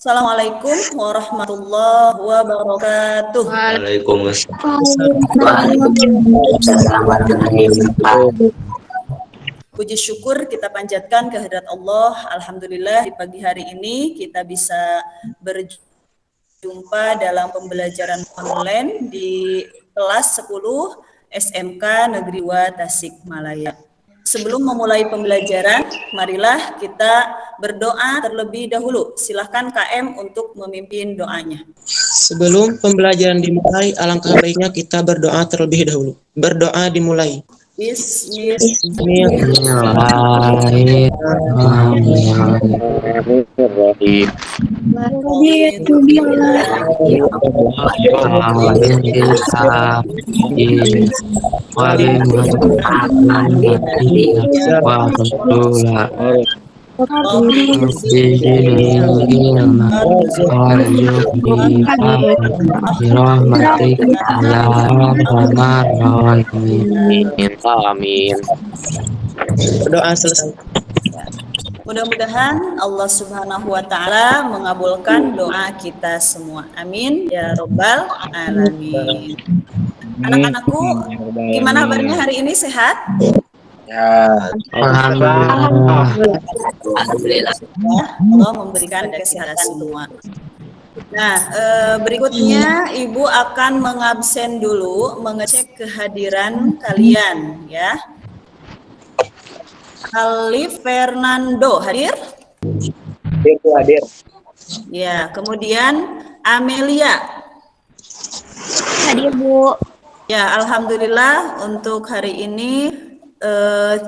Assalamualaikum warahmatullahi wabarakatuh. Waalaikumsalam. Puji syukur kita panjatkan kehadirat Allah. Alhamdulillah di pagi hari ini kita bisa berjumpa dalam pembelajaran online di kelas 10 SMK Negeri 2 Tasikmalaya. Sebelum memulai pembelajaran, marilah kita berdoa terlebih dahulu. Silahkan KM untuk memimpin doanya. Sebelum pembelajaran dimulai, alangkah baiknya kita berdoa terlebih dahulu. Berdoa dimulai. Bismillahirrahmanirrahim. Amin. Doa selesai. Mudah-mudahan Allah Subhanahu wa Ta'ala mengabulkan doa kita semua. Amin ya Rabbal Alamin. Anak-anakku, gimana kabarnya hari ini, sehat? Ya, Alhamdulillah. Allah memberikan kesehatan semua. Nah, berikutnya Ibu akan mengabsen dulu, mengecek kehadiran kalian, ya. Alif Fernando hadir? hadir. Ya, kemudian Amelia. Hadir, Bu. Ya, alhamdulillah untuk hari ini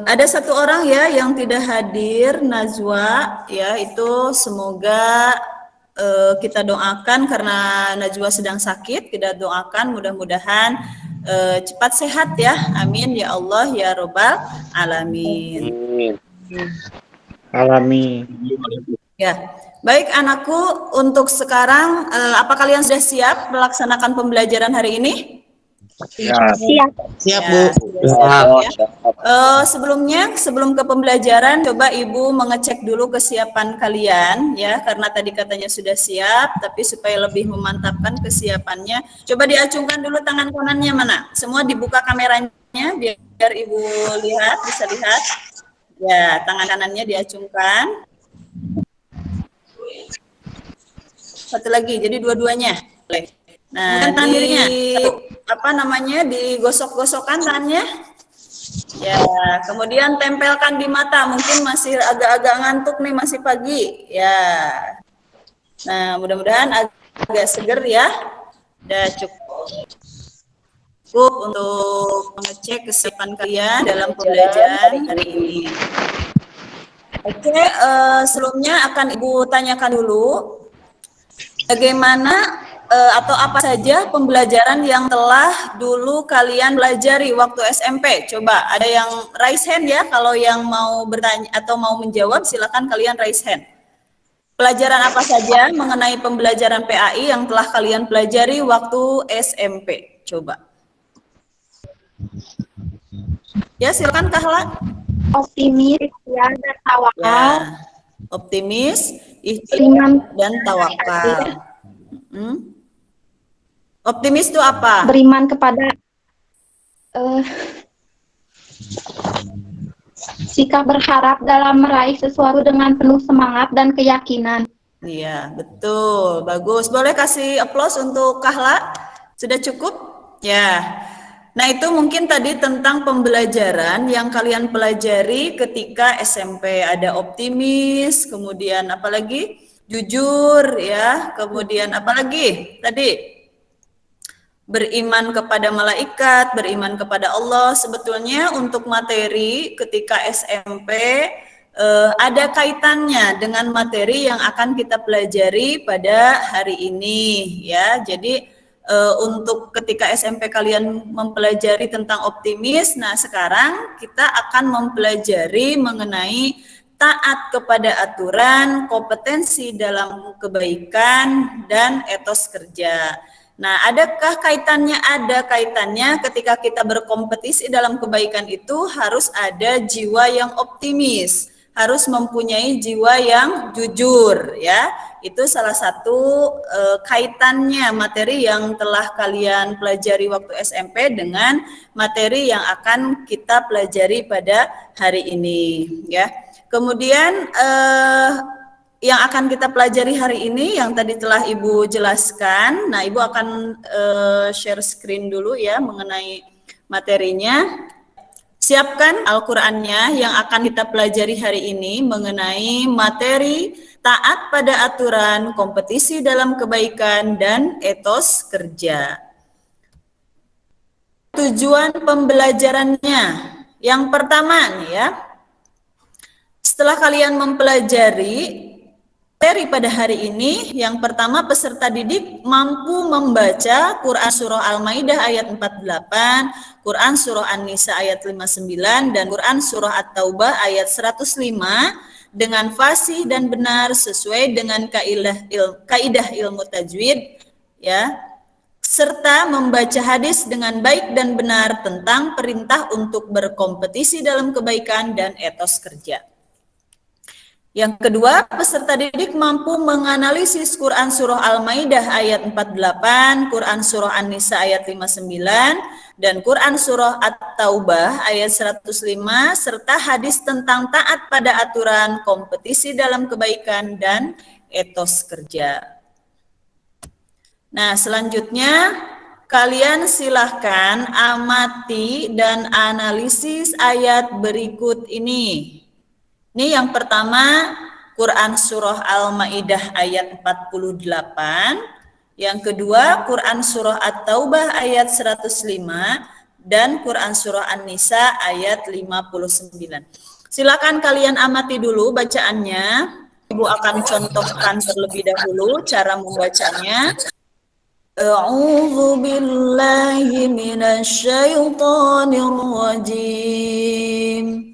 ada satu orang ya yang tidak hadir, Najwa, ya, itu semoga kita doakan karena Najwa sedang sakit, kita doakan mudah-mudahan cepat sehat ya, amin ya Allah ya Rabbal Alamin. Ya, baik anakku, untuk sekarang apa kalian sudah siap melaksanakan pembelajaran hari ini? Siap, Bu. Ya. Sebelum ke pembelajaran, coba Ibu mengecek dulu kesiapan kalian ya, karena tadi katanya sudah siap, tapi supaya lebih memantapkan kesiapannya, coba diacungkan dulu tangan kanannya mana. Semua dibuka kameranya biar Ibu bisa lihat. Ya, tangan kanannya diacungkan. Satu lagi, jadi dua-duanya. Nah, tangannya digosok-gosokkan tangannya. Ya, kemudian tempelkan di mata, mungkin masih agak-agak ngantuk nih, masih pagi. Ya. Nah, mudah-mudahan agak seger ya. Udah cukup untuk mengecek kesiapan kalian dalam pembelajaran hari ini. Oke, sebelumnya akan Ibu tanyakan dulu bagaimana atau apa saja pembelajaran yang telah dulu kalian pelajari waktu SMP. Coba ada yang raise hand ya, kalau yang mau bertanya atau mau menjawab silakan kalian raise hand. Pelajaran apa saja mengenai pembelajaran PAI yang telah kalian pelajari waktu SMP? Coba. Ya, silakan Kahla. Optimis, ikhtiar, dan tawakal. Ya. Optimis, ikhtiar, dan tawakal. Optimis itu apa? Beriman kepada sikap berharap dalam meraih sesuatu dengan penuh semangat dan keyakinan. Iya, betul. Bagus. Boleh kasih aplaus untuk Kahla? Sudah cukup? Ya. Nah, itu mungkin tadi tentang pembelajaran yang kalian pelajari ketika SMP. Ada optimis, kemudian apalagi? Jujur, ya. Kemudian apalagi? Tadi beriman kepada malaikat, beriman kepada Allah. Sebetulnya untuk materi ketika SMP ada kaitannya dengan materi yang akan kita pelajari pada hari ini ya. Jadi untuk ketika SMP kalian mempelajari tentang optimis, nah sekarang kita akan mempelajari mengenai taat kepada aturan, kompetensi dalam kebaikan, dan etos kerja. Nah, adakah kaitannya? Ada kaitannya. Ketika kita berkompetisi dalam kebaikan itu harus ada jiwa yang optimis, harus mempunyai jiwa yang jujur ya. Itu salah satu kaitannya materi yang telah kalian pelajari waktu SMP dengan materi yang akan kita pelajari pada hari ini, ya. Kemudian yang akan kita pelajari hari ini yang tadi telah Ibu jelaskan. Nah, Ibu akan share screen dulu ya mengenai materinya. Siapkan Al-Qur'annya yang akan kita pelajari hari ini mengenai materi taat pada aturan, kompetisi dalam kebaikan, dan etos kerja. Tujuan pembelajarannya. Yang pertama nih ya, setelah kalian mempelajari materi pada hari ini, yang pertama peserta didik mampu membaca Quran Surah Al-Maidah ayat 48, Quran Surah An-Nisa ayat 59, dan Quran Surah At-Taubah ayat 105 dengan fasih dan benar sesuai dengan kaidah ilmu tajwid, ya, serta membaca hadis dengan baik dan benar tentang perintah untuk berkompetisi dalam kebaikan dan etos kerja. Yang kedua, peserta didik mampu menganalisis Quran Surah Al-Maidah ayat 48, Quran Surah An-Nisa ayat 59, dan Quran Surah At-Taubah ayat 105, serta hadis tentang taat pada aturan, kompetisi dalam kebaikan, dan etos kerja. Nah, selanjutnya kalian silahkan amati dan analisis ayat berikut ini. Ini yang pertama, Quran Surah Al-Maidah ayat 48. Yang kedua, Quran Surah At-Taubah ayat 105. Dan Quran Surah An-Nisa ayat 59. Silakan kalian amati dulu bacaannya. Ibu akan contohkan terlebih dahulu cara membacanya. A'udzu billahi minasy syaithanir rajim.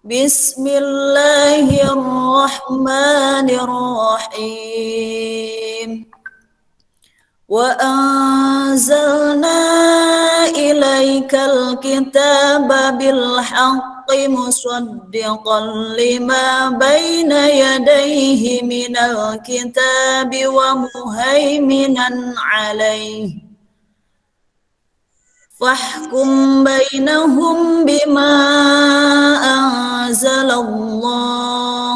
Bismillahirrahmanirrahim. Wa anzalna ilaikal kitaba bil haqqi musaddiqan lima baina yadayhi minal kitabi wa muhaiminan alaihi. Fahkum bainahum bima anzalallah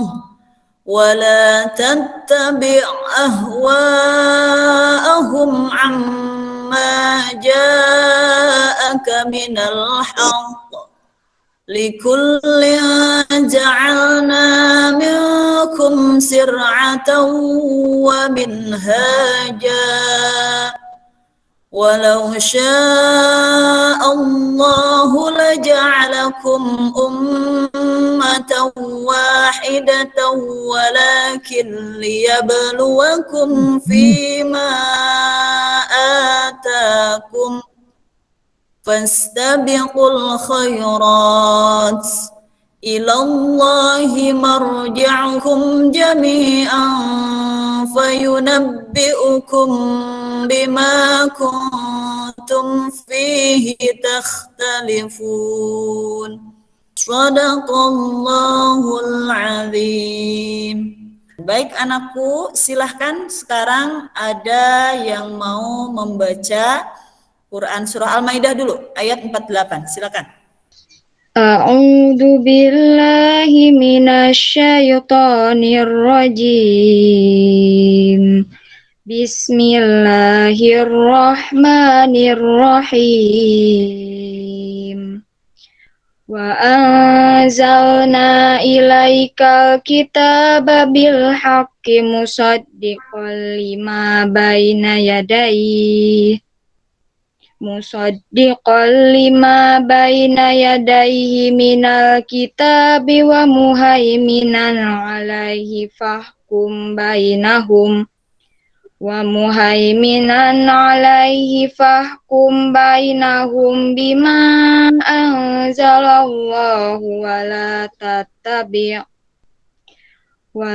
wa la tattabi' ahwa'ahum amma ja'aka minal haqq likullin ja'alna minkum sir'atan wa minhaja walau syaa Allahu laja'alakum ummatan wahidatan walakin liyabluwakum fima atakum fastabiqul khairat ilallahi marji'ukum jami'an fayunabbi'ukum bima kuntum fihi takhtalifun. Shadaqallahul azim. Baik anakku, silahkan sekarang ada yang mau membaca Quran Surah Al-Maidah dulu, ayat 48, silakan. A'udzu billahi minasyaitonir rajim. Bismillahirrahmanirrahim. Wa anzalna ilaikal kitaba bil haqqi musaddiqan lima baina yadayhi minal kitabi wa muhaiminan alaihi fahkum bainahum bima anzalallahu wa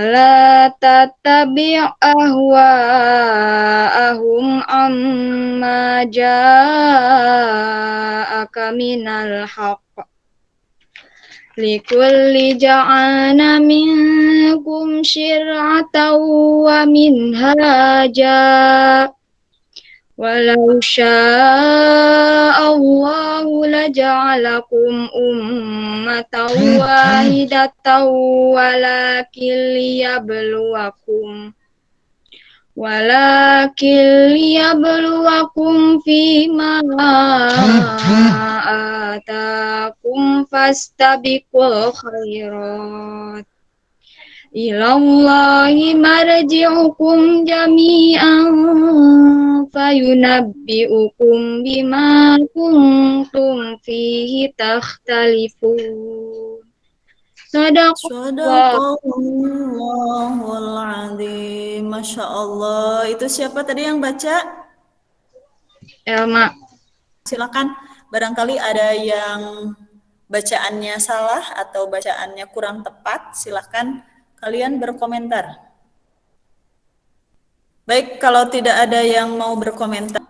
la tattabi' ahwa'ahum amma ja'aka minal haqq likulli ja'ana minkum syir'atan wa minhaja. Walau sya'allahu laja'alakum ummatan wahidatan walakin liyabluwakum fima atakum fastabiqul khairat. Ilallahi marji'ukum jami'an fayunabbi'ukum bima kuntum fihi takhtalifun. Sadaqallah. Sadaqallahul azim. Masya Allah. Itu siapa tadi yang baca? Elma. Silakan. Barangkali ada yang bacaannya salah atau bacaannya kurang tepat. Silakan kalian berkomentar. Baik, kalau tidak ada yang mau berkomentar,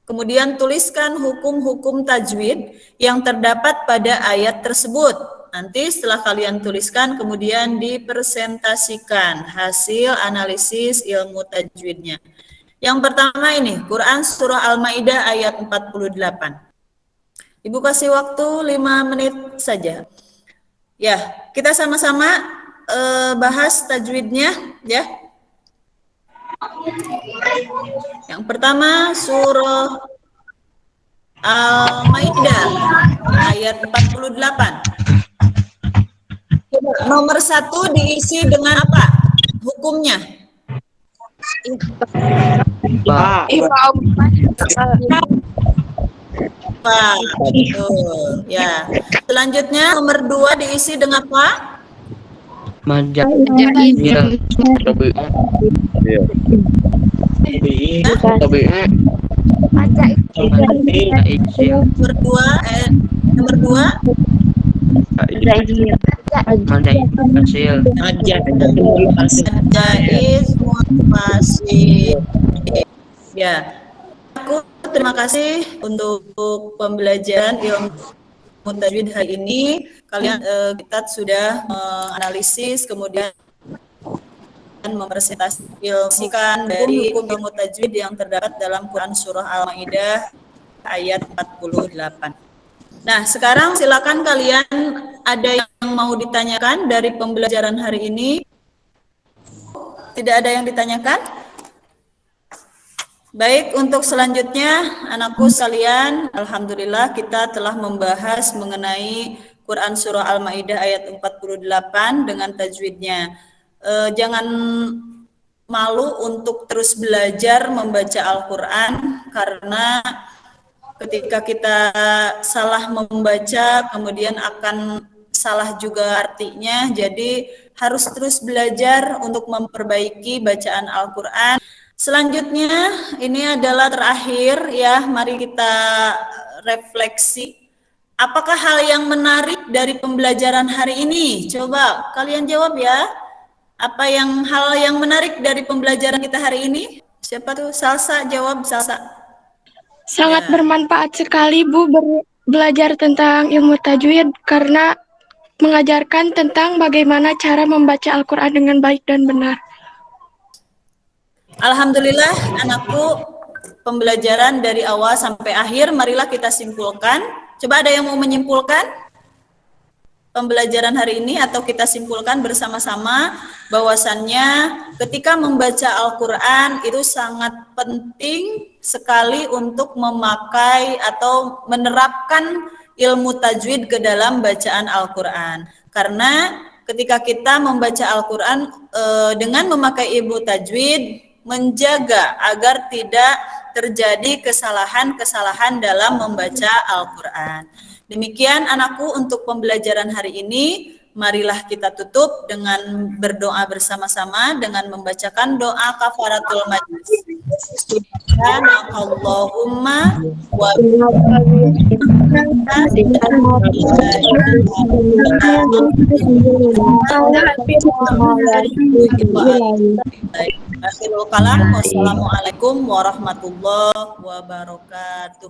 kemudian tuliskan hukum-hukum tajwid yang terdapat pada ayat tersebut. Nanti setelah kalian tuliskan, kemudian dipresentasikan hasil analisis ilmu tajwidnya. Yang pertama ini, Quran Surah Al-Ma'idah ayat 48. Ibu kasih waktu 5 menit saja. Ya, kita sama-sama bahas tajwidnya, ya. Yang pertama, Surah Al-Ma'idah ayat 48. Nomor 1 diisi dengan apa? Hukumnya. Pak. Pak. Betul. Ya. Selanjutnya nomor 2 diisi dengan apa? Nomor 2 jaiz munfasil. Ya. Aku terima kasih untuk pembelajaran ilmu tajwid hari ini. Kalian kita sudah menganalisis, kemudian mempresentasikan dari hukum ilmu tajwid yang terdapat dalam Quran Surah Al-Ma'idah ayat 48. Nah, sekarang silakan kalian, ada yang mau ditanyakan dari pembelajaran hari ini? Tidak ada yang ditanyakan? Baik, untuk selanjutnya anakku sekalian, alhamdulillah kita telah membahas mengenai Quran Surah Al-Ma'idah ayat 48 dengan tajwidnya. Jangan malu untuk terus belajar membaca Al-Quran, karena ketika kita salah membaca kemudian akan salah juga artinya. Jadi harus terus belajar untuk memperbaiki bacaan Al-Quran. Selanjutnya ini adalah terakhir ya, mari kita refleksi. Apakah hal yang menarik dari pembelajaran hari ini? Coba kalian jawab ya. Apa hal yang menarik dari pembelajaran kita hari ini? Siapa tuh? Salsa, jawab Salsa. Sangat Ya. bermanfaat sekali Bu belajar tentang ilmu tajwid, karena mengajarkan tentang bagaimana cara membaca Al-Quran dengan baik dan benar. Alhamdulillah anakku, pembelajaran dari awal sampai akhir, marilah kita simpulkan. Coba ada yang mau menyimpulkan pembelajaran hari ini, atau kita simpulkan bersama-sama bahwasannya ketika membaca Al-Quran itu sangat penting sekali untuk memakai atau menerapkan ilmu tajwid ke dalam bacaan Al-Quran. Karena ketika kita membaca Al-Quran dengan memakai ilmu tajwid, menjaga agar tidak terjadi kesalahan-kesalahan dalam membaca Al-Quran. Demikian anakku untuk pembelajaran hari ini. Marilah kita tutup dengan berdoa bersama-sama dengan membacakan doa kafaratul majlis. Subhanakallahumma wa Akhirul kalam. Wassalamualaikum warahmatullahi wabarakatuh.